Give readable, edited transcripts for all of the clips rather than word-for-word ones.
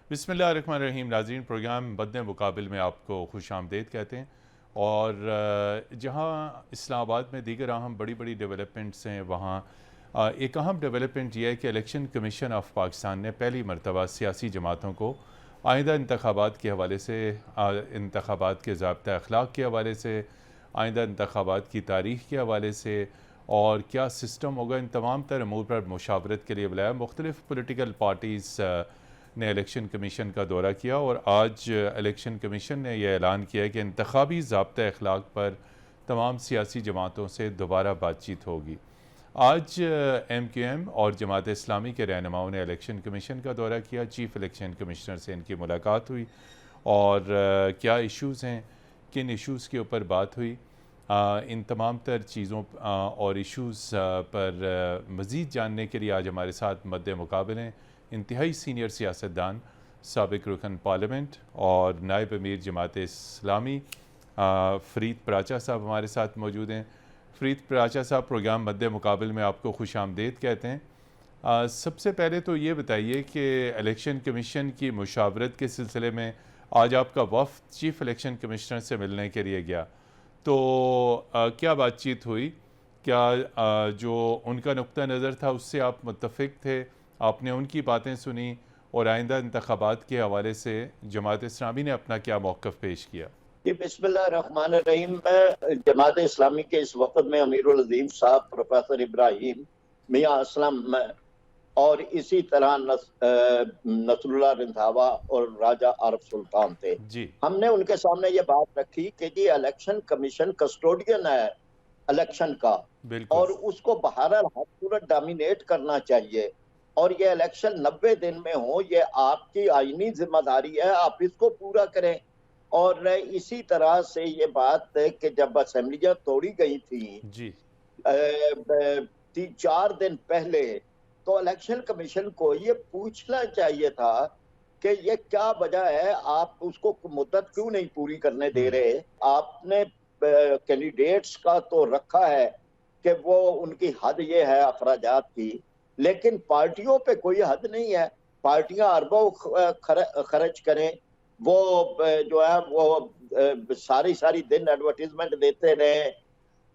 बिस्मिल्लाहिर्रहमानिर्रहीम। नाज़रीन, प्रोग्राम बदन मुकाबिल में आपको खुश आमदेद कहते हैं। और जहाँ इस्लामाबाद में दीगर अहम बड़ी बड़ी डेवलपमेंट्स हैं, वहाँ एक अहम डेवलपमेंट यह है कि इलेक्शन कमीशन ऑफ पाकिस्तान ने पहली मरतबा सियासी जमातों को आइंदा इंतखाबात के हवाले से, इंतखाबात के ज़ाब्ता अखलाक के हवाले से, आइंदा इंतखाबात की तारीख़ के हवाले से और क्या सिस्टम होगा, इन तमाम तर अमूर पर मुशावरत के लिए बुलाया। मुख्तलिफ़ पोलिटिकल पार्टीज़ ने इलेक्शन कमीशन का दौरा किया और आज इलेक्शन कमीशन ने यह ऐलान किया है कि इंतखाबी ज़ाब्ता अखलाक पर तमाम सियासी जमातों से दोबारा बातचीत होगी। आज MQM और जमात इस्लामी के रहनुमाओं ने इलेक्शन कमीशन का दौरा किया। चीफ़ इलेक्शन कमिश्नर से इनकी मुलाकात हुई और क्या इश्यूज़ हैं, किन इश्यूज़ के ऊपर बात हुई, इन तमाम तर चीज़ों और इश्यूज़ पर मज़ीद जानने के लिए आज हमारे साथ मद्दे मुकाबले हैं इंतहाई सीनियर सियासतदान, साबिक रुकन पार्लियामेंट और नायब अमीर जमात इस्लामी फ़रीद पराचा साहब हमारे साथ मौजूद हैं। फ़रीद पराचा साहब, प्रोग्राम मद्दे मुकाबिल में आपको खुश आमदेद कहते हैं। सबसे पहले तो ये बताइए कि इलेक्शन कमीशन की मुशावरत के सिलसिले में आज आपका वफ़द चीफ़ इलेक्शन कमिश्नर से मिलने के लिए गया, तो क्या बातचीत हुई? क्या जो उनका नुक्ता नज़र था उससे आप मुत्तफ़िक थे? आपने उनकी बातें सुनी और आइंदा इंतखाबात के हवाले से जमात इस्लामी ने अपना क्या मौक़िफ़ पेश किया? जी, बिस्मिल्लाहिर्रहमानिर्रहीम। मैं जमात इस्लामी के इस वक्त में अमीरुल अज़ीम साहब प्रोफेसर इब्राहिम मियाँ असलम और इसी तरह नसरुल्लाह रंधावा और राजा आरिफ सुल्तान थे। जी। हमने उनके सामने ये बात रखी कि जी इलेक्शन कमीशन कस्टोडियन है इलेक्शन का बिल्कुल। और उसको बहरहाल हर सूरत डोमिनेट करना चाहिए और ये इलेक्शन 90 दिन में हो, ये आपकी आईनी जिम्मेदारी है, आप इसको पूरा करें। और इसी तरह से ये बात है कि जब असेंबलियां तोड़ी गई थी जी। 3-4 दिन पहले, तो इलेक्शन कमीशन को ये पूछना चाहिए था कि ये क्या वजह है, आप उसको मुद्दत क्यों नहीं पूरी करने दे रहे। आपने कैंडिडेट्स का तो रखा है कि वो उनकी हद ये है अखराजात की, लेकिन पार्टियों पे कोई हद नहीं है। पार्टियां अरबों खर्च करें, वो जो है वो सारी दिन एडवर्टीजमेंट देते रहे,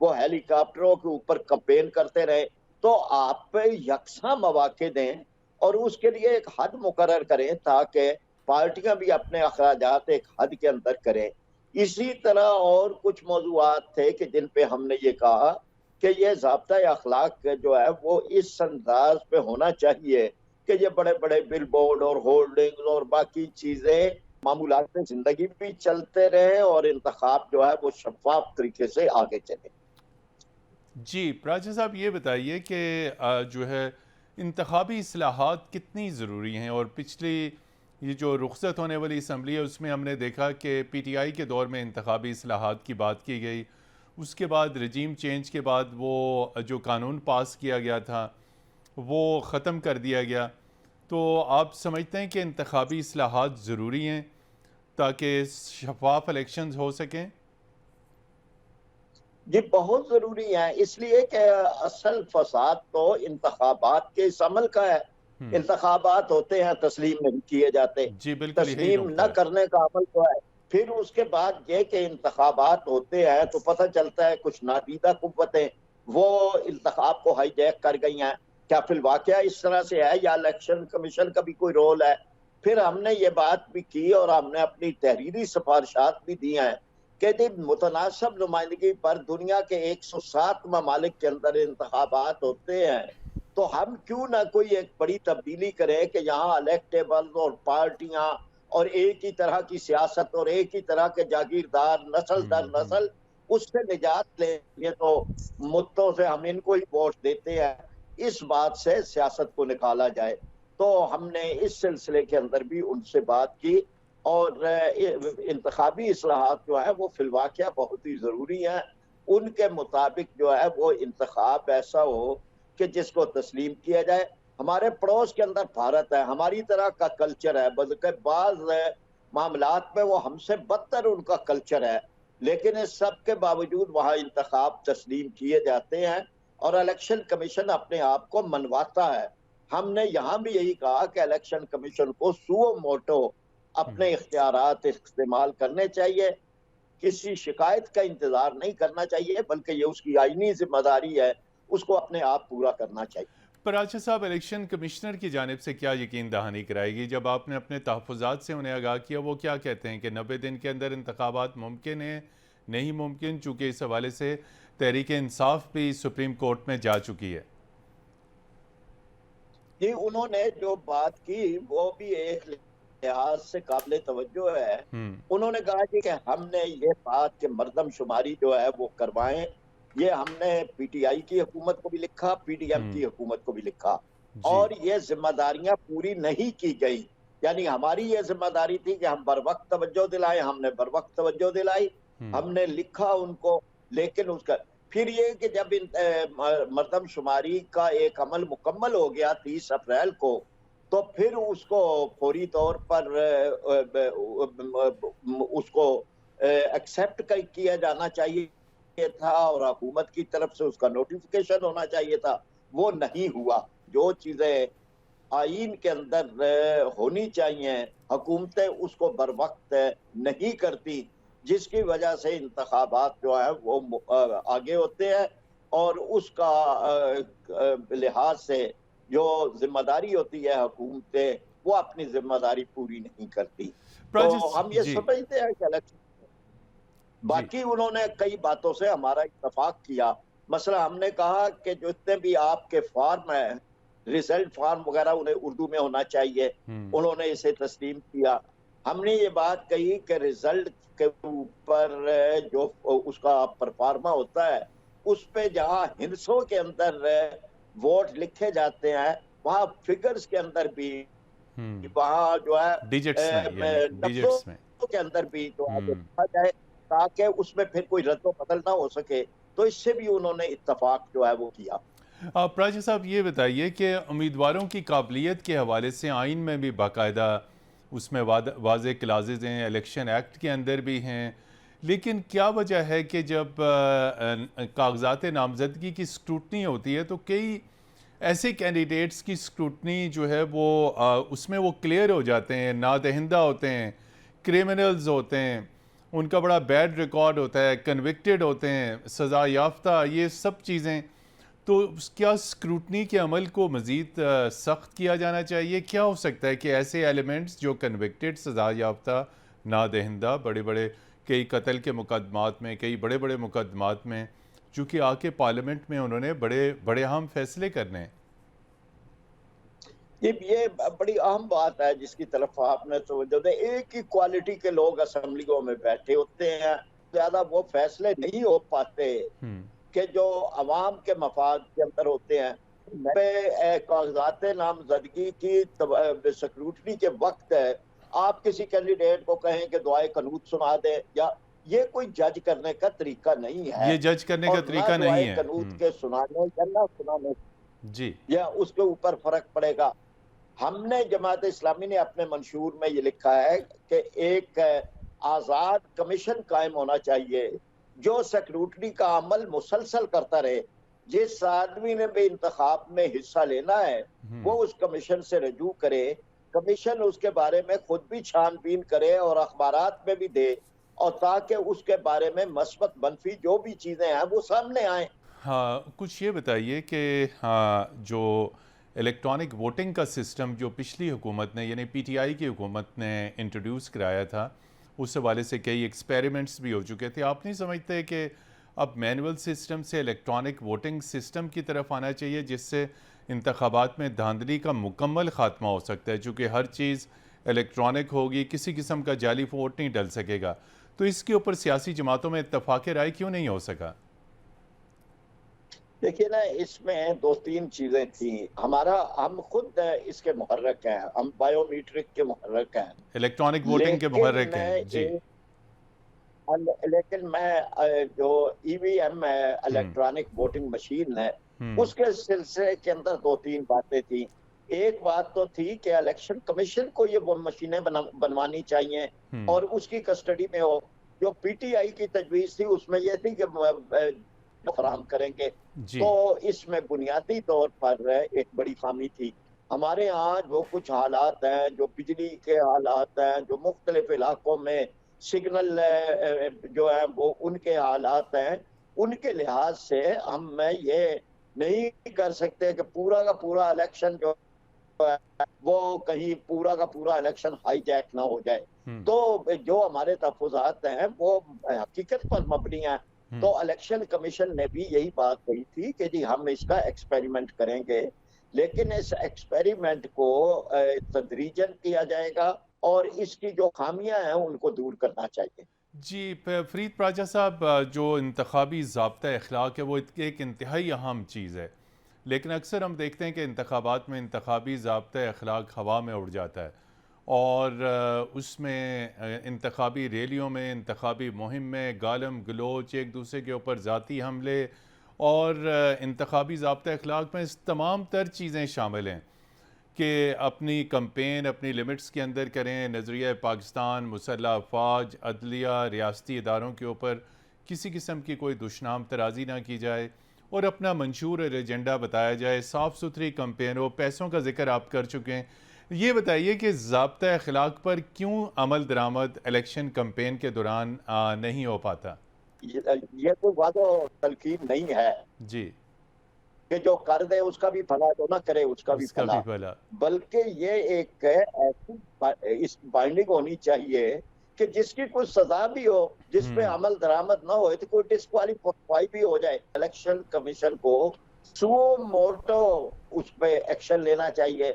वो हेलीकॉप्टरों के ऊपर कैंपेन करते रहे। तो आप पे यकसा मौके दें और उसके लिए एक हद मुकर्रर करें ताकि पार्टियां भी अपने अखराजात एक हद के अंदर करें। इसी तरह और कुछ मौजूआत थे कि जिन पे हमने ये कहा कि ये ज़ाब्ता अखलाक जो है वो इस अंदाज पे होना चाहिए कि ये बड़े बड़े बिल बोर्ड और होल्डिंग और बाकी चीजें मामूलात में जिंदगी भी चलते रहे और इंतखाब जो है वो शफाफ तरीके से आगे चले। जी, पराचा साहब, ये बताइए कि जो है इंतखाबी इस्लाहात कितनी ज़रूरी हैं? और पिछली ये जो रुखसत होने वाली असम्बली है उसमें हमने देखा कि PTI के दौर में इंतखाबी इस्लाहात की बात की गई, उसके बाद रजीम चेंज के बाद वो जो कानून पास किया गया था वो ख़त्म कर दिया गया। तो आप समझते हैं कि इंतखाबी इस्लाहात ज़रूरी हैं ताकि शफाफ इलेक्शंस हो सकें? ये बहुत जरूरी है, इसलिए कि असल फसाद तो इंतखाबात के इस अमल का है। इंतखाबात होते हैं, तस्लीम नहीं किए जाते, जी बिल्कुल, यही तस्लीम नुकता न है। करने का अमल तो है। फिर उसके बाद ये कि इंतखाबात होते हैं तो पता चलता है कुछ नादीदा कुव्वतें वो इंतखाब को हाईजैक कर गई हैं। क्या फिल वाकया इस तरह से है या इलेक्शन कमीशन का भी कोई रोल है? फिर हमने ये बात भी की और हमने अपनी तहरीरी सिफारिशात भी दी हैं कि जी मुतनासिब नुमाइंदगी पर दुनिया के 107 ममालिक के अंदर इंतखाबात होते हैं, तो हम क्यों ना कोई एक बड़ी तब्दीली करें कि यहाँ इलेक्टेबल और पार्टियां और एक ही तरह की सियासत और एक ही तरह के जागीरदार नस्ल दर नस्ल उससे निजात ले। ये तो मुद्दों से हम इनको ही वोट देते हैं, इस बात से सियासत को निकाला जाए। तो हमने इस सिलसिले के अंदर भी उनसे बात की और इंतखाबी इस्लाहात जो है वो फिलवाकिया बहुत ही जरूरी है। उनके मुताबिक जो है वो इंतखाब ऐसा हो कि जिसको तस्लीम किया जाए। हमारे पड़ोस के अंदर भारत है, हमारी तरह का कल्चर है, बल्कि बाज मामलात में वो हमसे बदतर उनका कल्चर है, लेकिन इस सब के बावजूद वहाँ इंतखाब तस्लीम किए जाते हैं और इलेक्शन कमीशन अपने आप को मनवाता है। हमने यहाँ भी यही कहा कि इलेक्शन कमीशन को सुओ मोटो अपने इख्तियारात इस्तेमाल करने चाहिए, किसी शिकायत का इंतजार नहीं करना चाहिए, बल्कि ये उसकी आईनी जिम्मेदारी है, उसको अपने आप पूरा करना चाहिए। पर आशा साहब, इलेक्शन कमिश्नर की जानिब से क्या यकीन दहानी कराएगी? जब आपने अपने तहफ़्फ़ुज़ात से उन्हें आगाह किया, वो क्या कहते हैं कि 90 दिन के अंदर इंतखाबात मुमकिन है, नहीं मुमकिन? चूँकि इस हवाले से तहरीक इंसाफ भी सुप्रीम कोर्ट में जा चुकी है। जी, उन्होंने जो बात की वो भी एक लिहाज से काबिल तवज्जो है। उन्होंने कहा कि हमने ये बात कि मर्दमशुमारी जो है वो करवाएं, ये हमने पीटीआई की हुकूमत को भी लिखा, पीडीएम की हुकूमत को भी लिखा, जी। और ये जिम्मेदारियां पूरी नहीं की गई। यानी हमारी ये जिम्मेदारी थी कि हम बर वक्त तवज्जो दिलाएं, हमने बर वक्त तवज्जो दिलाई, हमने लिखा उनको, लेकिन उसका फिर ये कि जब मर्दमशुमारी का एक अमल मुकम्मल हो गया 30 अप्रैल को, तो फिर उसको फौरी तौर पर उसको एक्सेप्ट किया जाना चाहिए था और हुकूमत की तरफ से उसका नोटिफिकेशन होना चाहिए था। वो नहीं हुआ। जो चीजें आईन के अंदर होनी चाहिए, हुकूमतें उसको बर वक्त नहीं करती, जिसकी वजह से इंतखाबात जो है वो आगे होते हैं और उसका लिहाज से जो जिम्मेदारी होती है हुकूमतें, वो अपनी जिम्मेदारी पूरी नहीं करती। तो हम ये जी। समझते हैं कि इलेक्शन, जी। बाकी उन्होंने कई बातों से हमारा इत्तेफाक किया। मसला हमने कहा कि जितने भी आपके फॉर्म है, रिजल्ट फॉर्म वगैरह, उन्हें उर्दू में होना चाहिए। उन्होंने इसे तस्लीम किया। हमने ये बात कही कि रिजल्ट के ऊपर जो उसका परफार्मा होता है, उस पे जहाँ हिंसों के अंदर वोट लिखे जाते हैं, वहाँ फिगर्स के अंदर भी, वहाँ जो है डिजिट्स में, यानी डिजिट्स में। लफ्जों के अंदर भी जो है लिखा जाए, ताकि उसमें फिर कोई रद्द बदल ना हो सके। तो इससे भी उन्होंने इत्तफाक जो है वो किया। प्राची साहब, ये बताइए कि उम्मीदवारों की काबिलियत के हवाले से आइन में भी बाकायदा उसमें वाज़े क्लाजेज हैं, इलेक्शन एक्ट के अंदर भी हैं, लेकिन क्या वजह है कि जब कागजात नामजदगी की स्क्रूटनी होती है तो कई ऐसे कैंडिडेट्स की स्क्रूटनी जो है वो उसमें वो क्लियर हो जाते हैं, नादहिंदा होते हैं, क्रिमिनल्स होते हैं, उनका बड़ा बैड रिकॉर्ड होता है, कन्विक्टेड होते हैं, सज़ा याफ्ता, ये सब चीज़ें। तो क्या स्क्रूटनी के अमल को मज़ीद सख्त किया जाना चाहिए? क्या हो सकता है कि ऐसे एलिमेंट्स जो कन्विक्टेड, सज़ा याफ्ता, नादहिंदा, बड़े बड़े कई कत्ल के मुकदमात में, कई बड़े बड़े मुकदमात में, चूँकि आके पार्लियामेंट में उन्होंने बड़े बड़े अहम फैसले करने हैं? ये बड़ी अहम बात है जिसकी तरफ आपने तवज्जो दी। एक ही क्वालिटी के लोग असेंबलियों में बैठे होते हैं, ज्यादा वो फैसले नहीं हो पाते कि जो अवाम के मफाद के अंदर होते हैं। कागजात नामजदगी की स्क्रूटनी के वक्त आप किसी कैंडिडेट को कहें कि दुआए कनूत सुना दे, या ये कोई जज करने का तरीका नहीं है। ये जज करने का और ना तरीका नहीं दुआए है। कनूत के सुनाने या ना सुनाने जी। या उसके ऊपर फर्क पड़ेगा। हमने जमात इस्लामी ने अपने मंशूर में ये लिखा है कि एक आजाद कमीशन कायम होना चाहिए जो स्क्रूटनी का अमल मुसलसल करता रहे। जिस आदमी ने भी इंतखाब में हिस्सा लेना है वो उस कमीशन से रजू करे, कमीशन उसके बारे में खुद भी छानबीन करे और अखबारात में भी दे, और ताकि उसके बारे में मस्बत मनफी जो भी चीजें हैं वो सामने आए। हाँ, कुछ ये बताइए कि हाँ, जो इलेक्ट्रॉनिक वोटिंग का सिस्टम जो पिछली हुकूमत ने, यानी पीटीआई की हुकूमत ने इंट्रोड्यूस कराया था, उस हवाले से कई एक्सपेरिमेंट्स भी हो चुके थे। आप नहीं समझते कि अब मैनुअल सिस्टम से इलेक्ट्रॉनिक वोटिंग सिस्टम की तरफ आना चाहिए, जिससे इंतखाबात में धांधली का मुकम्मल ख़ात्मा हो सकता है? चूँकि हर चीज़ इलेक्ट्रॉनिक होगी, किसी किस्म का जाली वोट नहीं डल सकेगा। तो इसके ऊपर सियासी जमातों में इत्तफाक़ राय क्यों नहीं हो सका? देखिए ना, इसमें दो तीन चीजें थी। हम खुद इसके मुहर्रक हैं, हम बायोमीट्रिक के मुहर्रक हैं, इलेक्ट्रॉनिक वोटिंग के मुहर्रक हैं जी। लेकिन मैं जो ईवीएम है, इलेक्ट्रॉनिक वोटिंग मशीन है, उसके सिलसिले के अंदर दो तीन बातें थी। एक बात तो थी कि इलेक्शन कमीशन को ये वो मशीनें बनवानी चाहिए और उसकी कस्टडी में हो। जो पीटीआई की तजवीज थी उसमें यह थी कि फराहम करेंगे, तो इसमें बुनियादी तौर पर एक बड़ी खामी थी। हमारे यहाँ जो कुछ हालात हैं, जो बिजली के हालात हैं, जो मुख्तलिफ इलाकों में सिग्नल जो है वो उनके हालात हैं, उनके लिहाज से मैं ये नहीं कर सकते कि पूरा का पूरा इलेक्शन जो है वो कहीं पूरा का पूरा इलेक्शन हाईजैक ना हो जाए। हम्म। तो जो हमारे तहफ़्फ़ुज़ात हैं वो हकीकत पर मबनी हैं। हम्म। तो इलेक्शन कमीशन ने भी यही बात कही थी कि जी हम इसका एक्सपेरिमेंट करेंगे, लेकिन इस एक्सपेरिमेंट को तदरीजन किया जाएगा और इसकी जो खामियां हैं उनको दूर करना चाहिए। जी, फ़रीद पाचा साहब, जो इंतखाबी ज़ाब्ता अखलाक है वो एक इंतहाई अहम चीज़ है, लेकिन अक्सर हम देखते हैं कि इंतखाबात में इंतखाबी ज़ाब्ता अखलाक हवा में उड़ जाता है और उसमें इंतखाबी रैलियों में, इंतखाबी मुहिम में गालम गलोच, एक दूसरे के ऊपर ज़ाती हमले और इंतखाबी ज़ाब्ता अखलाक में इस तमाम तर चीज़ें शामिल हैं कि अपनी कंपेन अपनी लिमिट्स के अंदर करें, नज़रिया पाकिस्तान, मुसल्ह अफवाज, अदलिया, रियासती इदारों के ऊपर किसी किस्म की कोई दुश्नाम तराजी ना की जाए और अपना मंशूर और एजेंडा बताया जाए, साफ़ सुथरी कंपेन हो। पैसों का जिक्र आप कर चुके हैं, ये बताइए कि ज़ाब्ता अखलाक पर क्यों अमल दरामद इलेक्शन कंपेन के दौरान नहीं हो पाता? ये कोई वादो तलकीन नहीं है जी। कि जो कर दे उसका भी भला, जो ना करे उसका भी उसका भला, भी भला। बल्कि ये एक ऐसी इस बाइंडिंग होनी चाहिए कि जिसकी कोई सजा भी हो, जिस पे हम्म। अमल दरामद ना हो तो कोई डिस्क्वालीफाई भी हो जाए। इलेक्शन कमीशन को सुओ मोटो उस पे एक्शन लेना चाहिए।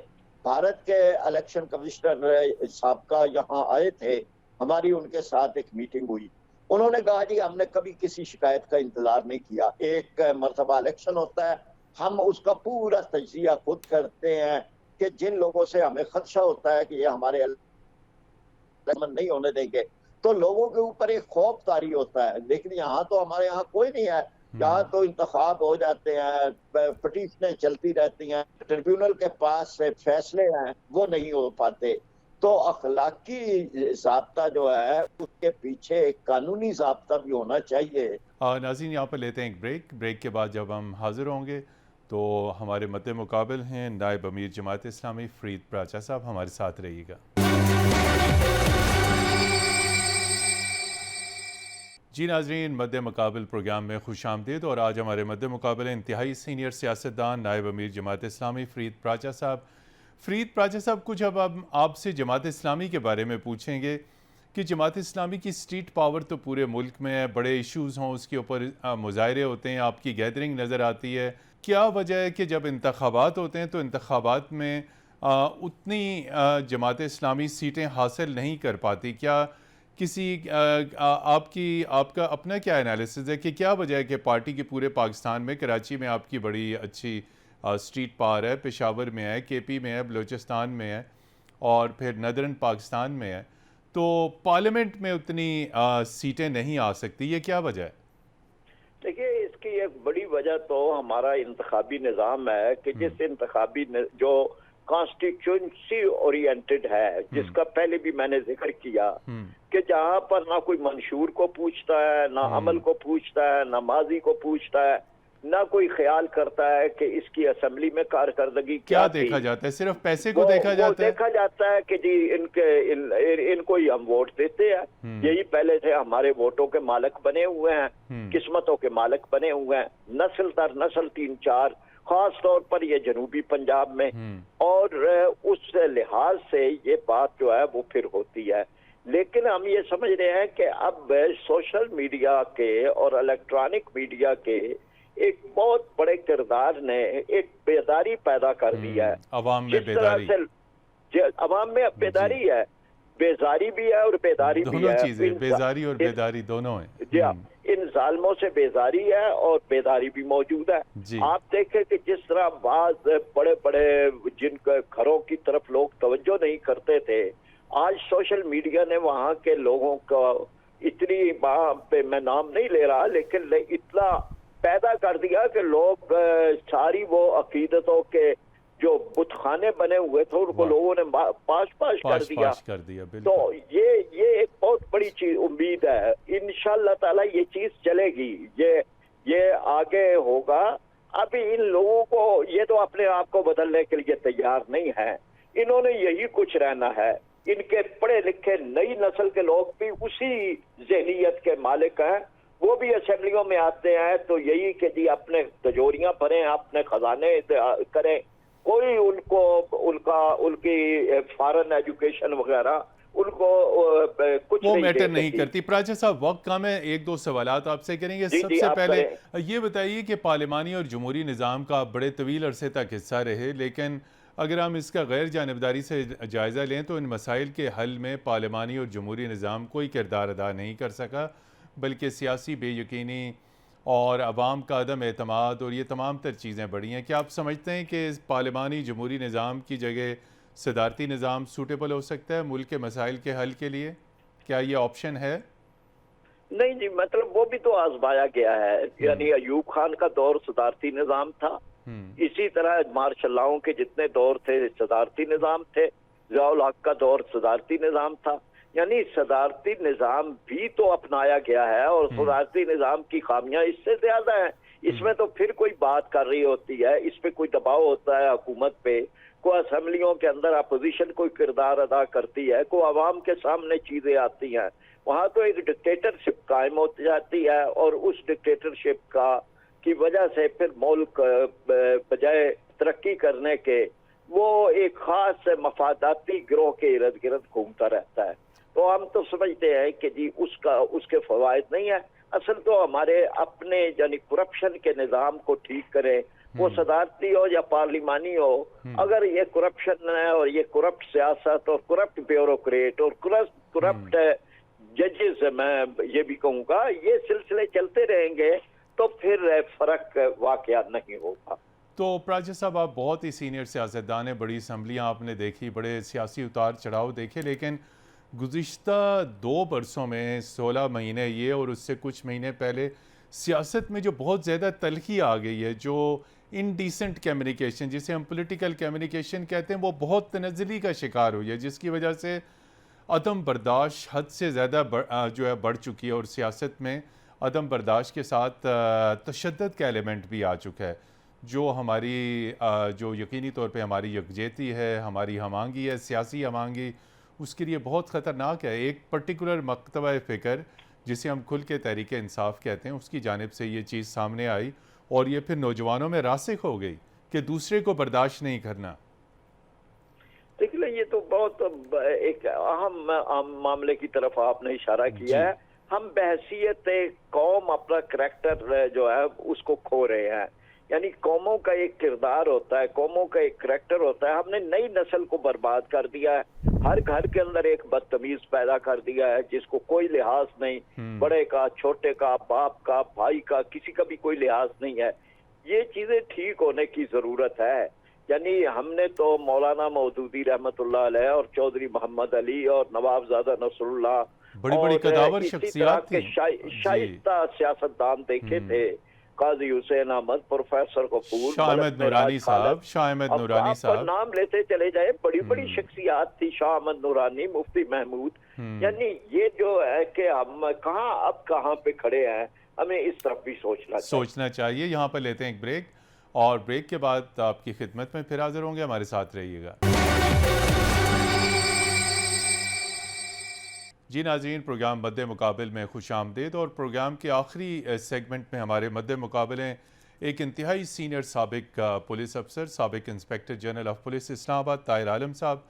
भारत के इलेक्शन कमिश्नर साहब यहाँ आए थे, हमारी उनके साथ एक मीटिंग हुई। उन्होंने कहा जी हमने कभी किसी शिकायत का इंतजार नहीं किया। एक मरतबा इलेक्शन होता है, हम उसका पूरा तजिया खुद करते हैं कि जिन लोगों से हमें खदशा होता है कि ये हमारे नहीं होने देंगे, तो लोगों के ऊपर एक खौफ तारी होता है। लेकिन यहाँ तो हमारे यहाँ कोई नहीं है। यहाँ हम्म। तो इंतखाब हो जाते हैं, पिटीशनें चलती रहती हैं, ट्रिब्यूनल के पास से फैसले हैं वो नहीं हो पाते। तो अखलाकी ज़ाब्ता जो है उसके पीछे एक कानूनी ज़ाब्ता भी होना चाहिए। नाज़रीन, यहाँ पर लेते हैं एक ब्रेक के बाद जब हम हाज़िर होंगे तो हमारे मद्दे मुकाबिल हैं नायब अमीर जमात इस्लामी फ़रीद पाचा साहब, हमारे साथ रहिएगा। जी नाज़रीन, मद्दे मुकाबिल प्रोग्राम में खुश आमदीद और आज हमारे मद्दे मुकाबिल इंतहाई सीनियर सियासतदान नायब अमीर जमात इस्लामी फ़रीद पाचा साहब। फ़रीद पाचा साहब, कुछ अब हम आपसे जमात इस्लामी के बारे में पूछेंगे कि जमात इस्लामी की स्ट्रीट पावर तो पूरे मुल्क में है, बड़े इश्यूज़ हों उसके ऊपर मुज़ाहरे होते हैं, आपकी गैदरिंग नज़र आती है। क्या वजह है कि जब इंतखाबात होते हैं तो इंतखाबात में उतनी जमात इस्लामी सीटें हासिल नहीं कर पाती? क्या किसी आपका अपना क्या एनालिसिस है कि क्या वजह है कि पार्टी के पूरे पाकिस्तान में, कराची में आपकी बड़ी अच्छी स्ट्रीट पावर है, पेशावर में है, केपी में है, बलूचिस्तान में है और फिर नदरन पाकिस्तान में है, तो पार्लियामेंट में उतनी सीटें नहीं आ सकती, ये क्या वजह है? देखिए, इसकी एक बड़ी वजह तो हमारा इंतखाबी निज़ाम है कि जिस जो कॉन्स्टिट्यूंसी ओरिएंटेड है, जिसका पहले भी मैंने जिक्र किया कि जहां पर ना कोई मंशूर को पूछता है, ना अमल को पूछता है, ना माजी को पूछता है, ना कोई ख्याल करता है कि इसकी असेंबली में कारकर्दगी क्या देखा थी। जाता है? सिर्फ पैसे को देखा जाता है? देखा जाता है कि जी इनको ही हम वोट देते हैं, यही पहले से हमारे वोटों के मालिक बने हुए हैं, किस्मतों के मालिक बने हुए हैं, नस्ल दर नस्ल 3-4, खास तौर पर ये जनूबी पंजाब में। और उस लिहाज से ये बात जो है वो फिर होती है। लेकिन हम ये समझ रहे हैं कि अब सोशल मीडिया के और इलेक्ट्रॉनिक मीडिया के एक बहुत बड़े किरदार ने एक बेदारी पैदा कर दी है। अवाम में बेदारी, अवाम में बेदारी है, बेजारी भी है और बेदारी भी है, दोनों चीजें, बेजारी और बेदारी दोनों है। जी हाँ, इन जालमों से बेजारी है और बेदारी भी मौजूद है। आप देखें कि जिस तरह बाज बड़े बड़े जिनके घरों की तरफ लोग तवज्जो नहीं करते थे, आज सोशल मीडिया ने वहां के लोगों का इतनी, वहां पे मैं नाम नहीं ले रहा, लेकिन इतना पैदा कर दिया कि लोग सारी वो अकीदतों के जो बुतखाने बने हुए थे उनको लोगों ने पाश कर दिया। तो ये एक बहुत बड़ी चीज उम्मीद है, इंशाअल्लाह ताला ये चीज चलेगी, ये आगे होगा अभी इन लोगों को, ये तो अपने आप को बदलने के लिए तैयार नहीं है, इन्होंने यही कुछ रहना है। इनके पढ़े लिखे नई नस्ल के लोग भी उसी जहनीत के मालिक हैं। वो भी असेंबलियों में आते हैं तो यही कि जी अपने तिजोरियां भरें, अपने खजाने करें, कोई उनको उनकी फॉरेन एजुकेशन वगैरह उनको कुछ वो नहीं मैटर दे नहीं सकी। करती। प्राचा साहब, वक्त कम है, एक दो सवालात आपसे करेंगे। जी जी, सबसे आप पहले करें। ये बताइए कि पार्लिमानी और जमहूरी निज़ाम का बड़े तवील अरसे तक हिस्सा रहे, लेकिन अगर हम इसका गैर जानबदारी से जायज़ा लें तो इन मसाइल के हल में पार्लिमानी और जमहूरी निज़ाम कोई किरदार अदा नहीं कर सका, बल्कि सियासी बेयकीनी और अवाम का अदम एतमाद और ये तमाम तर चीज़ें बढ़ी हैं। क्या आप समझते हैं कि पार्लिमानी जमहूरी निज़ाम की जगह सदारती निज़ाम सूटेबल हो सकता है मुल्क के मसाइल के हल के लिए? क्या ये ऑप्शन है? नहीं जी, मतलब वो भी तो आजमाया गया है। यानी अयूब खान का दौर सदारती निजाम था, इसी तरह मार्शल लॉ के जितने दौर थे सदारती निजाम थे, ज़ियाउल हक का दौर सदारती निजाम था। यानी सदारती निजाम भी तो अपनाया गया है और सदारती निजाम की खामियां इससे ज्यादा है। इसमें तो फिर कोई बात कर रही होती है, इस पे कोई दबाव होता है हुकूमत पे, को असेंबलियों के अंदर अपोजिशन कोई किरदार अदा करती है, को आवाम के सामने चीजें आती हैं, वहां तो एक डिक्टेटरशिप कायम हो जाती है। और उस डिक्टेटरशिप का की वजह से फिर मुल्क बजाय तरक्की करने के वो एक खास मफादाती गिरोह के इर्द गिर्द घूमता रहता है। तो हम तो समझते हैं कि जी उसके फवायद नहीं है। असल तो हमारे अपने यानी करप्शन के निजाम को ठीक करें, वो सदारती हो या पार्लिमानी हो। अगर ये करप्शन है और ये करप्ट सियासत और करप्ट ब्यूरोक्रेट और करप्ट जजेस, मैं ये भी कहूँगा, ये सिलसिले चलते रहेंगे तो फिर फर्क वाकया नहीं होगा। तो प्राचा साहब, आप बहुत ही सीनियर सियासतदान हैं, बड़ी असम्बलियाँ आपने देखी, बड़े सियासी उतार चढ़ाव देखे, लेकिन गुज़िश्ता 2 बरसों में 16 महीने ये और उससे कुछ महीने पहले सियासत में जो बहुत ज़्यादा तलखी आ गई है, जो इनडिसेंट कम्युनिकेशन जिसे हम पॉलिटिकल कम्युनिकेशन कहते हैं, वो बहुत तनज़्ज़ुली का शिकार हुई है, जिसकी वजह से अदम बर्दाश्त हद से ज़्यादा जो है बढ़ चुकी है और सियासत में अदम बर्दाश्त के साथ तशद्दुद का एलिमेंट भी आ चुका है, जो हमारी जो यकीनी तौर पे हमारी यकजहती है, हमारी हमांगी है, सियासी हमांगी, उसके लिए बहुत ख़तरनाक है। एक पर्टिकुलर मकतबा फ़िक्र जिसे हम खुल के तहरीक इंसाफ कहते हैं, उसकी जानिब से ये चीज़ सामने आई और ये फिर नौजवानों में रासिख हो गई कि दूसरे को बर्दाश्त नहीं करना। देखिए, ये तो बहुत एक अहम मामले की तरफ आपने इशारा किया है। हम बहसीत कौम अपना करैक्टर जो है उसको खो रहे हैं। यानी कौमों का एक किरदार होता है, कौमों का एक करैक्टर होता है। हमने नई नस्ल को बर्बाद कर दिया है। हर घर के अंदर एक बदतमीज पैदा कर दिया है जिसको कोई लिहाज नहीं, बड़े का, छोटे का, बाप का, भाई का, किसी का भी कोई लिहाज नहीं है। ये चीजें ठीक होने की जरूरत है। यानी हमने तो मौलाना मौदूदी रहमतुल्लाह अलैह और चौधरी मोहम्मद अली और नवाबजादा नसरुल्लाह बड़ी कदावर शख्सियत के शाइस्ता सियासतदान देखे थे, काजी हुसैन अहमद, प्रोफेसर कपूर, शाह अहमद नूरानी साहब, नाम लेते चले जाए, बड़ी बड़ी शख्सियात थी, शाह अहमद नूरानी, मुफ्ती महमूद। यानी ये जो है कि हम कहाँ पे खड़े हैं, हमें इस तरफ भी सोचना चाहिए। यहाँ पर लेते हैं एक ब्रेक और ब्रेक के बाद आपकी खिदमत में फिर हाजिर होंगे, हमारे साथ रहिएगा। जी नाज़रीन, प्रोग्राम मद्दे मुकाबिल में खुश आमदीद। और प्रोग्राम के आखिरी सेगमेंट में हमारे मद्दे मुकाबिल हैं एक इंतहाई सीनियर साबिक पुलिस अफसर, साबिक inspector general of police Islamabad Tahir Alam साहब,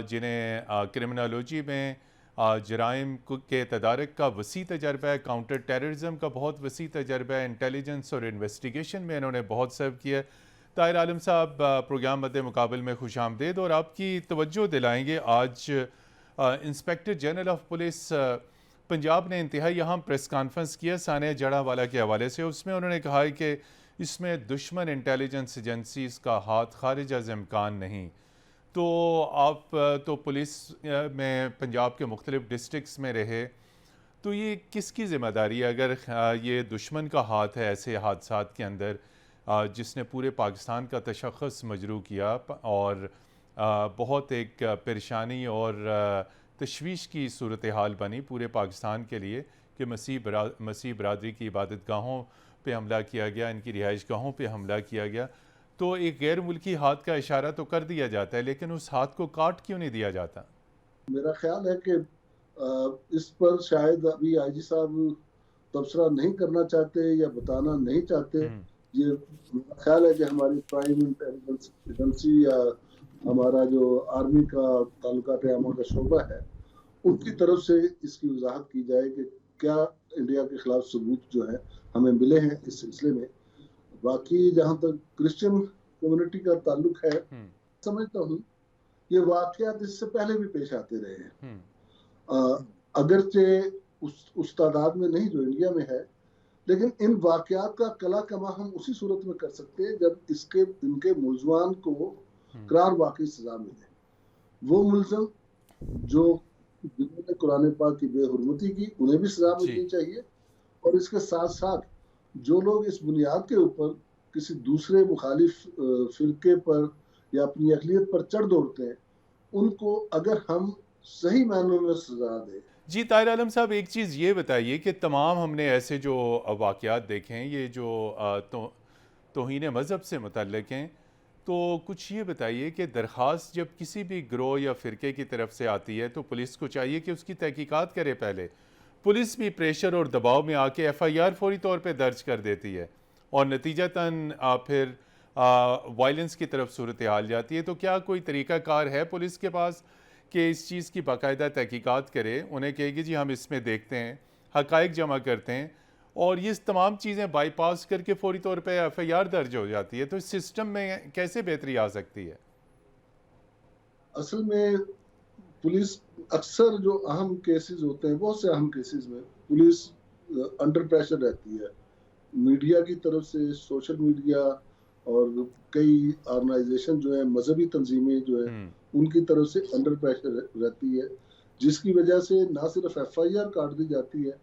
जिन्हें क्रिमिनोलॉजी में जराइम के तदारक का वसी तजर्बा है, काउंटर टेररिज्म का बहुत वसी तजर्बा है, इंटेलिजेंस और इन्वेस्टिगेशन में इन्होंने बहुत सर्व किया। ताहिर आलम साहब, प्रोग्राम मद्दे मुकाबिल में खुश आमदीद। और आपकी तवज्जो दिलाएंगे, आज inspector general of police Punjab ने इंतहाई अहम प्रेस कॉन्फ्रेंस किया सानिया जड़ावाला के हवाले से। उसमें उन्होंने कहा है कि इसमें दुश्मन इंटेलिजेंस एजेंसीज़ का हाथ खारिज अज़ इम्कान नहीं। तो आप तो पुलिस में पंजाब के मुख्तलिफ डिस्ट्रिक्ट्स में रहे, तो ये किसकी ज़िम्मेदारी है अगर ये दुश्मन का हाथ है ऐसे हादसात के अंदर, जिसने पूरे पाकिस्तान का तशख़्ख़ुस मजरू किया और बहुत एक परेशानी और तशवीश की सूरत हाल बनी पूरे पाकिस्तान के लिए कि मसीह बरादरी की इबादत गाहों पे हमला किया गया, इनकी रिहाइश गाहों पे हमला किया गया, तो एक गैर मुल्की हाथ का इशारा तो कर दिया जाता है, लेकिन उस हाथ को काट क्यों नहीं दिया जाता? मेरा ख्याल है कि इस पर शायद अभी आईजी साहब तबसरा नहीं करना चाहते या बताना नहीं चाहते। ये मेरा ख्याल है कि हमारी प्राइम इंटेलिजेंस एजेंसी या हमारा जो आर्मी का ताल्लुकात आमा का शोबा है, उनकी तरफ से इसकी वजाहत की जाए कि क्या इंडिया के खिलाफ सबूत जो है हमें मिले हैं इस सिलसिले में। बाकी जहाँ तक क्रिश्चियन कम्युनिटी का ताल्लुक है, समझता हूँ ये वाकयात इससे पहले भी पेश आते रहे हैं, अगरचे उस तादाद में नहीं जो इंडिया में है, लेकिन इन वाकयात का कला कमा हम उसी सूरत में कर सकते हैं जब इनके मुलजमान को करार वाकई सजा मिले। वो मुलजम जो जिन्होंने कुरान पाक की बेहुरमती की, उन्हें भी सजा मिलनी चाहिए, और इसके साथ साथ जो लोग इस बुनियाद के ऊपर किसी दूसरे मुखालिफ फिरके पर या अपनी अक़लियत पर चढ़ दौड़ते हैं, उनको अगर हम सही मायनों में सजा दें। जी ताहिर आलम साहब, एक चीज़ ये बताइए कि तमाम हमने ऐसे जो वाक़यात देखे हैं, ये जो तौहीन मज़हब से मुतल्लिक़ हैं, तो कुछ ये बताइए कि दरख्वास्त जब किसी भी गिरोह या फ़िरके की तरफ से आती है तो पुलिस को चाहिए कि उसकी तहकीकात करे पहले। पुलिस भी प्रेशर और दबाव में आके FIR फ़ौरी तौर पे दर्ज कर देती है और नतीजतन फिर वायलेंस की तरफ सूरत हाल जाती है। तो क्या कोई तरीक़ाकार है पुलिस के पास कि इस चीज़ की बाकायदा तहकीकात करे, उन्हें कहेगी जी हम इसमें देखते हैं, हक़ाइक़ जमा करते हैं, और ये तमाम चीज़ें बाईपास करके फ़ौरी तौर पे FIR दर्ज हो जाती है? तो इस सिस्टम में कैसे बेहतरी आ सकती है? असल में पुलिस अक्सर जो अहम केसेस होते हैं, बहुत से अहम केसेस में पुलिस अंडर प्रेशर रहती है, मीडिया की तरफ से, सोशल मीडिया और कई ऑर्गेनाइजेशन जो है, मजहबी तंजीमें जो है, उनकी तरफ से अंडर प्रेशर रहती है, जिसकी वजह से ना सिर्फ FIR काट दी जाती है,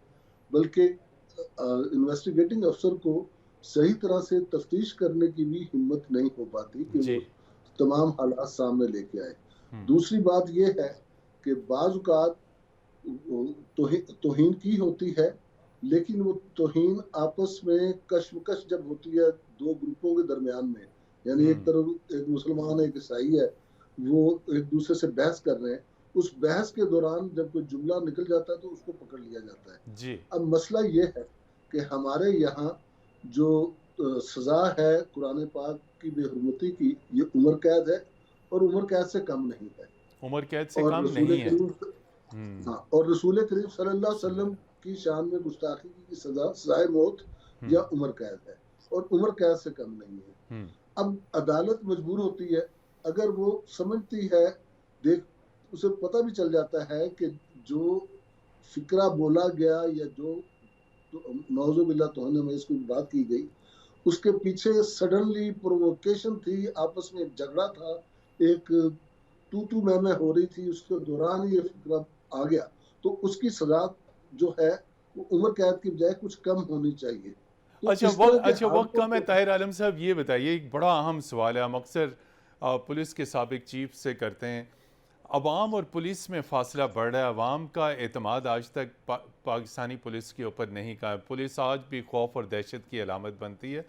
बल्कि इन्वेस्टिगेटिंग अफसर को सही तरह से तफ्तीश करने की भी हिम्मत नहीं हो पाती कि वो तमाम हालात सामने लेके आए। दूसरी बात ये है कि बाज़ औक़ात तौहीन की होती है, लेकिन वो तौहीन आपस में कशमकश जब होती है दो ग्रुपों के दरमियान में, यानी एक तरफ एक मुसलमान एक ईसाई है, वो एक दूसरे से बहस कर रहे हैं, उस बहस के दौरान जब कोई जुमला निकल जाता है तो उसको पकड़ लिया जाता है जी। अब मसला ये है कि हमारे यहाँ जो सजा है कुरान पाक की बेहुरमती की, ये उम्र कैद है, और उम्र कैद से कम नहीं है, उम्र कैद से कम नहीं है। हाँ, और रसूल करीम सल्लल्लाहु अलैहि वसल्लम की शान में गुस्ताखी की सजा सजाए मौत या उम्र कैद है, और उम्र कैद से कम नहीं है। अब अदालत मजबूर होती है, अगर वो समझती है, उसे पता भी चल जाता है कि जो फिक्रा बोला गया या जो नौजुबिल्लाह तौहीन में इसकी बात की गई, उसके पीछे सडनली प्रोवोकेशन थी, आपस में एक झगड़ा था, एक तू मैं हो रही थी, उसके दौरान ये फिक्रा आ गया, तो उसकी सजा जो है वो उम्र कैद की बजाय कुछ कम होनी चाहिए। तो अच्छा वक्त कम है ताहिर आलम साहब, ये बताइए, एक बड़ा अहम सवाल है, हम अक्सर पुलिस के साबिक चीफ से करते हैं, अवाम और पुलिस में फासला बढ़ रहा है, अवाम का एतमाद आज तक पाकिस्तानी पुलिस के ऊपर नहीं का, पुलिस आज भी खौफ और दहशत की अलामत बनती है,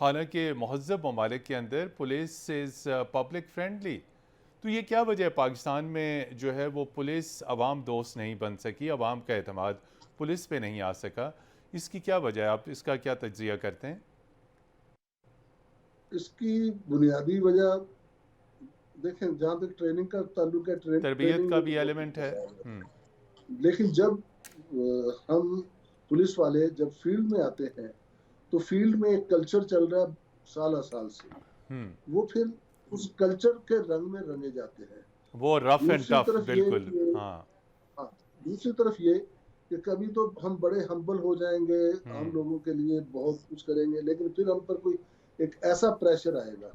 हालांकि महज़्ज़ब ममालिक के अंदर पुलिस इज़ पब्लिक फ्रेंडली। तो ये क्या वजह है पाकिस्तान में जो है वो पुलिस अवाम दोस्त नहीं बन सकी, अवाम का एतमाद पुलिस पे नहीं आ सका, इसकी क्या वजह है? आप इसका क्या तज्ज़िया करते हैं? इसकी बुनियादी वजह देखें, जहाँ तक ट्रेनिंग का ताल्लुक है, तरबियत का भी एलिमेंट है, लेकिन जब हम पुलिस वाले जब फील्ड में आते हैं तो फील्ड में एक कल्चर चल रहा है साल से, वो फिर उस कल्चर के रंग में रंगे जाते हैं, वो रफ एंड टफ, बिल्कुल। हाँ, दूसरी तरफ ये कि कभी तो हम बड़े हम्बल हो जाएंगे, हम लोगों के लिए बहुत कुछ करेंगे, लेकिन फिर हम पर कोई एक ऐसा प्रेशर आएगा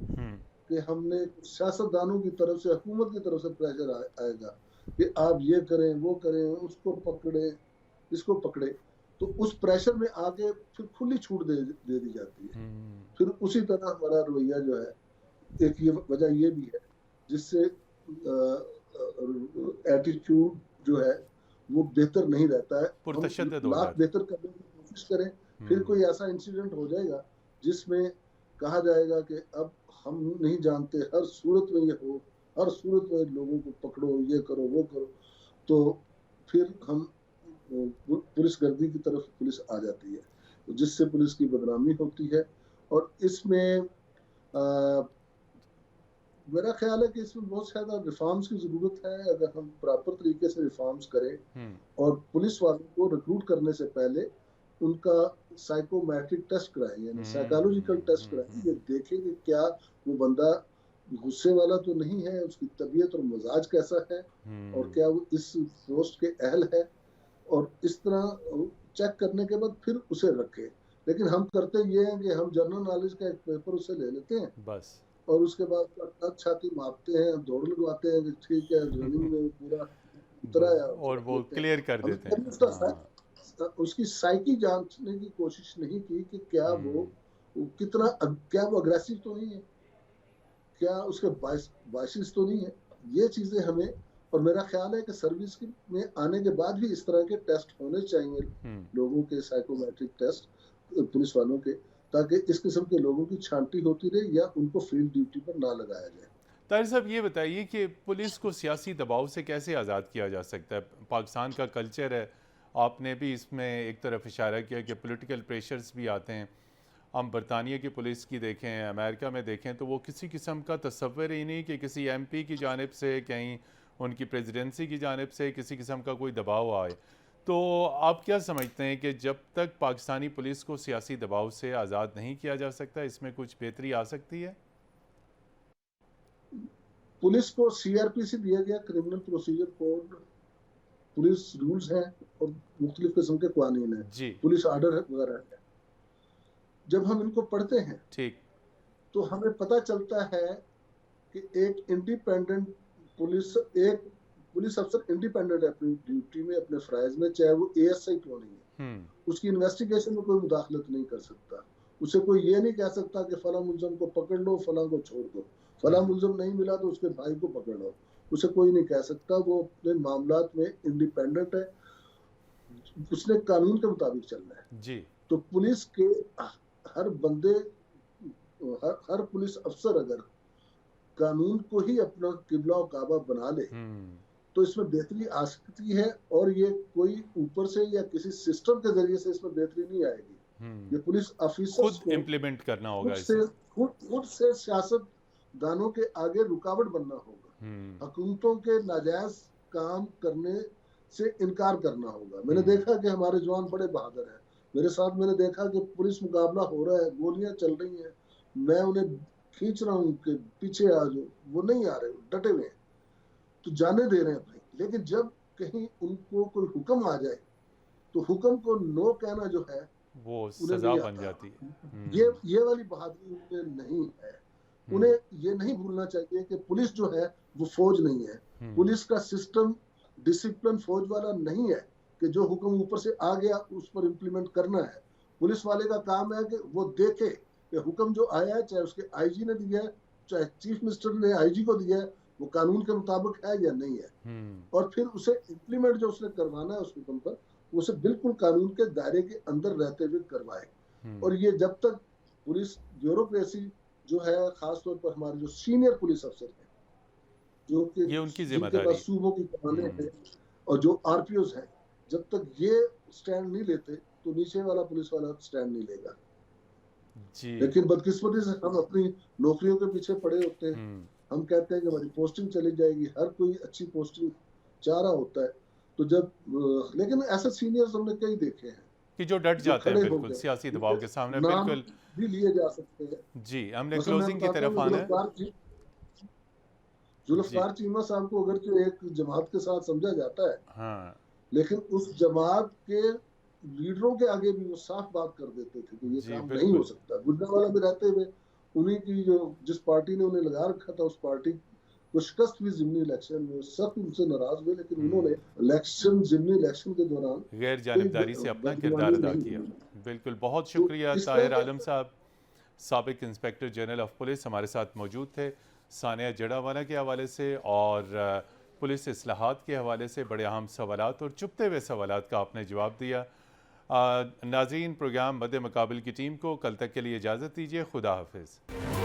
कि हमने सियासतदानों की तरफ से, हुकूमत की तरफ से प्रेशर आएगा कि आप ये करें, वो करें, उसको पकड़े, इसको पकड़े, तो उस प्रेशर में आके फिर खुली छूट दे दी जाती है। फिर उसी तरह हमारा रवैया जो है, एक ये वजह ये भी है जिससे एटीट्यूड जो है वो बेहतर नहीं रहता है। हम लाख बेहतर करने की कोशिश करें, फिर कोई ऐसा इंसिडेंट हो जाएगा जिसमें कहा जाएगा कि अब हम नहीं जानते, हर सूरत में ये हो, हर सूरत में लोगों को पकड़ो, ये करो वो करो, तो फिर हम पुलिस गर्दी की तरफ पुलिस आ जाती है, तो जिससे पुलिस की बदनामी होती है। और इसमें मेरा ख्याल है कि इसमें बहुत ज़्यादा रिफॉर्म्स की ज़रूरत है। अगर हम प्रॉपर तरीके से रिफॉर्म्स करें और पुलिस वालों को रिक्रूट करने से पहले उनका साइकोमेट्रिक टेस्ट कराएं, यानी साइकोलॉजिकल टेस्ट कराएं, ये देखें कि क्या वो बंदा गुस्से वाला तो नहीं है, उसकी तबीयत और मिजाज कैसा है, और क्या वो इस पोस्ट के अहल है, और इस तरह चेक करने के बाद फिर उसे रखें। लेकिन हम करते ये हैं कि हम जनरल नॉलेज का एक पेपर उससे ले लेते हैं बस, और उसके बाद छाती मापते हैं, दौड़ लगवाते हैं कि ठीक है रनिंग में पूरा उतरा है, और वो क्लियर कर देते हैं। उसकी साइकी जानने की कोशिश नहीं की कि क्या वो कितना, क्या वो अग्रेसिव तो नहीं है, क्या उसके बाइसिस तो नहीं है, ये चीजें हमें। और मेरा ख्याल है कि सर्विस में आने के बाद भी इस तरह के टेस्ट होने चाहिए, लोगों के साइकोमेट्रिक टेस्ट पुलिस वालों के, ताकि इस किस्म के लोगों की छांटी होती रहे या उनको फील्ड ड्यूटी पर ना लगाया जाए। ताहिर साहब, ये बताइए कि पुलिस को सियासी दबाव से कैसे आज़ाद किया जा सकता है? पाकिस्तान का कल्चर है, आपने भी इसमें एक तरफ इशारा किया कि पॉलिटिकल प्रेशर्स भी आते हैं। हम बरतानिया की पुलिस की देखें, अमेरिका में देखें, तो वो किसी किस्म का तस्वर ही नहीं कि किसी MP की जानिब से, कहीं उनकी प्रेसिडेंसी की जानिब से किसी किस्म का कोई दबाव आए। तो आप क्या समझते हैं कि जब तक पाकिस्तानी पुलिस को सियासी दबाव से आज़ाद नहीं किया जा सकता, इसमें कुछ बेहतरी आ सकती है? पुलिस को CRPC दिया गया, criminal procedure code, police rules हैं और मुख्तलिफ किस्म के कानून हैं, पुलिस आर्डर वगैरह है। जब हम इनको पढ़ते हैं ठीक, तो हमें पता चलता है कि एक इंडिपेंडेंट एक पुलिस अफसर इंडिपेंडेंट है अपनी ड्यूटी में, अपने फराइज में, चाहे वो ASI क्यों नहीं है। उसकी इन्वेस्टिगेशन में कोई मुदाखलत नहीं कर सकता, उसे कोई ये नहीं कह सकता कि फला मुलजम को पकड़ लो, फला को छोड़ दो, फला मुलजम नहीं मिला तो उसके भाई को पकड़ लो, उसे कोई नहीं कह सकता। वो अपने मामलात में इंडिपेंडेंट है, उसने कानून के मुताबिक चलना है जी। तो पुलिस के हर बंदे, हर पुलिस अफसर अगर कानून को ही अपना किबला और काबा बना ले तो इसमें बेहतरी आ सकती है। और ये कोई ऊपर से या किसी सिस्टम के जरिए से इसमें बेहतरी नहीं आएगी, ये पुलिस ऑफिसर्स को इम्प्लीमेंट करना होगा, खुद से सियासतदानों के आगे रुकावट बनना होगा, हुकूमतों के नाजायज काम करने से इनकार करना होगा। मैंने देखा कि हमारे जवान बड़े बहादुर हैं, मेरे साथ मैंने देखा कि पुलिस मुकाबला हो रहा है, गोलियां चल रही हैं, मैं उन्हें खींच रहा हूँ कि पीछे आ जाओ, वो नहीं आ रहे, डटे हुए हैं, तो जाने दे रहे हैं भाई। लेकिन जब कहीं उनको कोई हुक्म आ जाए तो हुक्म को नो कहना जो है वो सजा बन जाती है। ये वाली बहादुरी उन्हें नहीं है। उन्हें ये नहीं भूलना चाहिए कि पुलिस जो है वो फौज नहीं है, पुलिस का सिस्टम डिसिप्लिन फौज वाला नहीं है कि जो हुक्म ऊपर से आ गया उस पर इम्प्लीमेंट करना है। पुलिस वाले का काम है कि वो देखे कि हुक्म जो आया है, चाहे उसके IG ने दिया है, चाहे चीफ मिनिस्टर ने IG को दिया है, वो कानून के मुताबिक है या नहीं है, और फिर उसे इम्प्लीमेंट जो उसने करवाना है उस हुक्म पर, उसे बिल्कुल कानून के दायरे के अंदर रहते हुए करवाए। और ये जब तक पुलिस ब्यूरोक्रेसी जो है, खासतौर पर हमारे जो सीनियर पुलिस अफसर हैं, जो कि ये उनकी जिम्मेदारी, सूबों की कमाने हैं और जो RPOs हैं, जब तक ये स्टैंड नहीं लेते तो नीचे वाला पुलिस वाला स्टैंड नहीं लेगा जी। लेकिन बदकिस्मती से हम अपनी नौकरियों के पीछे पड़े होते हैं, हम कहते हैं कि हमारी पोस्टिंग चली जाएगी, हर कोई अच्छी पोस्टिंग चाह रहा होता है, तो जब लेकिन ऐसे सीनियर्स हमने कई देखे हैं कि जो डट जाते हैं बिल्कुल सियासी दबाव के सामने, बिल्कुल भी लिए जा सकते हैं जी। हमने क्लोजिंग की तरफ आना है। जुल्फकार चीमा साहब को अगर जो एक जमात के साथ समझा जाता है, हाँ, लेकिन उस जमात के लीडरों के आगे भी वो साफ बात कर देते थे कि ये काम नहीं हो सकता। गुजरावाला में रहते हुए उन्हीं की जो जिस पार्टी ने उन्हें लगा रखा था, उस पार्टी को शिकस्त हुई ज़िमनी इलेक्शन में, सब उनसे नाराज हुए, लेकिन उन्होंने ज़िमनी इलेक्शन के दौरान गैर जानिबदारी से अपना किरदार अदा किया। बिल्कुल, बहुत शुक्रिया ताहिर आलम साहब, साबिक इंस्पेक्टर जनरल ऑफ पुलिस, हमारे साथ मौजूद थे सानिया जड़ावाला के हवाले से और पुलिस इस्लाहात के हवाले से बड़े अहम सवालात और चुपते हुए सवालात का आपने जवाब दिया। नाज़रीन, प्रोग्राम मद्दे मुकाबिल की टीम को कल तक के लिए इजाज़त दीजिए। खुदा हाफिज़।